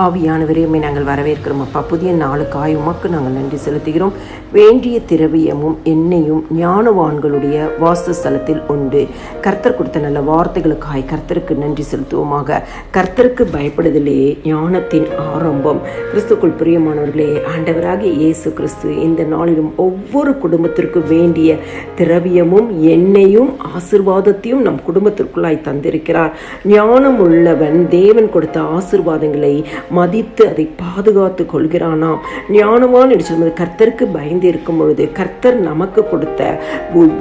ஆவியானவரே, நாங்கள் வரவேற்கிறோம் அப்பா. புதிய நாளுக்காய் உமக்கு நாங்கள் நன்றி செலுத்துகிறோம். வேண்டிய திரவியமும் எண்ணெயும் ஞானவான்களுடைய வாசஸ்தலத்தில் உண்டு. கர்த்தர் கொடுத்த நல்ல வார்த்தைகளுக்காய் கர்த்தருக்கு நன்றி செலுத்துவோமாக. கர்த்தருக்கு பயப்படுதலே ஞானத்தின் ஆரம்பம். கிறிஸ்துக்குள் பிரியமானவர்களே, ஆண்டவராகிய இயேசு கிறிஸ்து இந்த நாளிலும் ஒவ்வொரு குடும்பத்திற்கு வேண்டிய திரவியமும் எண்ணெயும் ஆசீர்வாதத்தையும் நம் குடும்பத்திற்குள்ளாய் தந்திருக்கிறார். ஞானம் உள்ளவன் தேவன் கொடுத்த ஆசீர்வாதங்களை மதித்து அதை பாதுகாத்து கொள்கிறானாம். ஞானவான் என்று சொல்வது கர்த்தருக்கு பயந்து இருக்கும் பொழுது கர்த்தர் நமக்கு கொடுத்த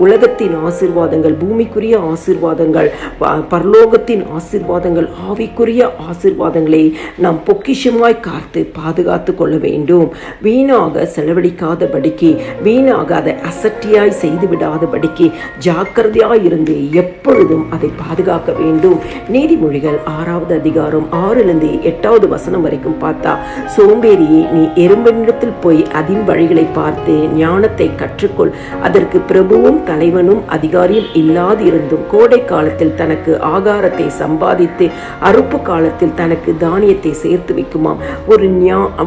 உலகத்தின் ஆசீர்வாதங்கள், பூமிக்குரிய ஆசீர்வாதங்கள், பரலோகத்தின் ஆசீர்வாதங்கள், ஆவிக்குரிய ஆசீர்வாதங்களை நாம் பொக்கிஷமாய் காத்து பாதுகாத்து கொள்ள வேண்டும். வீணாக செலவழிக்காதபடிக்கு, வீணாக அதை அசட்டியாய் செய்து விடாதபடிக்கு ஜாக்கிரதையாய் இருந்து எப்பொழுதும் அதை பாதுகாக்க வேண்டும். நீதிமொழிகள் 6வது அதிகாரம் 6-8 வசனம் வரைக்கும் பார்த்தா, சோம்பேறியே, நீ எறும்பினிடத்தில் போய் அதன் வழிகளை பார்த்து ஞானத்தை கற்றுக்கொள். அதற்கு பிரபுவும் தலைவனும் அதிகாரியும் இல்லாதிருந்தும் கோடை காலத்தில் தனக்கு ஆகாரத்தை சம்பாதித்து அறுப்பு காலத்தில் தனக்கு தானியத்தை சேர்த்து வைக்குமாம்.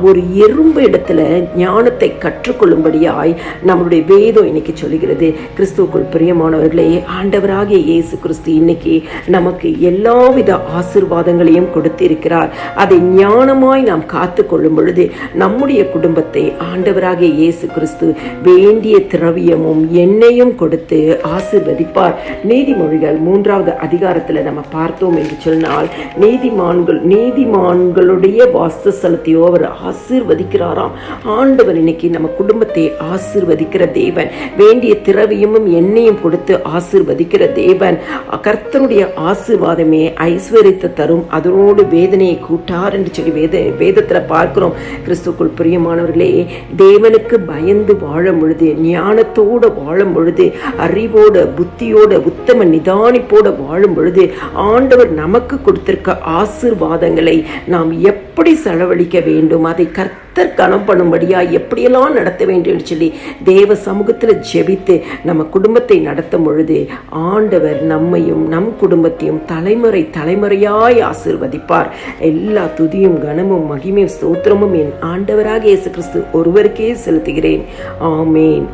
ஒரு எறும்பு இடத்துல ஞானத்தை கற்றுக்கொள்ளும்படியாய் நம்முடைய வேதம் இன்னைக்கு சொல்லுகிறது. கிறிஸ்துவுக்குள் பிரியமானவர்களே, ஆண்டவராகிய இயேசு கிறிஸ்து இன்னைக்கு நமக்கு எல்லாவித ஆசீர்வாதங்களையும் கொடுத்திருக்கிறார். அதை ஞானமாய் நாம் காத்து கொள்ளும் பொழுது நம்முடைய குடும்பத்தை ஆண்டவராகிய இயேசு கிறிஸ்து வேண்டிய திரவியமும் எண்ணெயும் கொடுத்து ஆசீர்வதிப்பார். நீதிமொழிகள் 3வது அதிகாரத்தில் நம்ம பார்த்தோம் என்று சொன்னால், நீதிமான்களுடைய வாசஸ்தலத்தையோ அவர் ஆசீர்வதிக்கிறாராம். ஆண்டவர் இன்னைக்கு நம்ம குடும்பத்தை ஆசீர்வதிக்கிற தேவன், வேண்டிய திரவியமும் எண்ணெயும் கொடுத்து ஆசீர்வதிக்கிற தேவன். கர்த்தருடைய ஆசீர்வாதமே ஐஸ்வர்யத்தை தரும், அதனோடு வேதனையை கூட்டார் என்று சொல்லி வேதத்துல பார்க்கிறோம். கிறிஸ்துக்குள் பிரியமானவர்களே, தேவனுக்கு பயந்து வாழும் பொழுது, ஞானத்தோடு வாழும் பொழுது, அறிவோட புத்தியோட உத்தம நிதானிப்போட வாழும் பொழுது ஆண்டவர் நமக்கு கொடுத்திருக்க ஆசீர்வாதங்களை நாம் எப்படி செலவழிக்க வேண்டும், அதை கர்த்தர் கனம் பண்ணும்படியா எப்படியெல்லாம் நடத்த வேண்டும் என்று சொல்லி தேவ சமூகத்தில் ஜெபித்து நம்ம குடும்பத்தை நடத்தும் பொழுது ஆண்டவர் நம்மையும் நம் குடும்பத்தையும் தலைமுறையாய் ஆசீர்வதிப்பார். எல்லா துதியும் கனமும் மகிமையும் ஸ்தோத்திரமும் என் ஆண்டவராகிய இயேசு கிறிஸ்து ஒருவருக்கே செலுத்துகிறேன். ஆமேன்.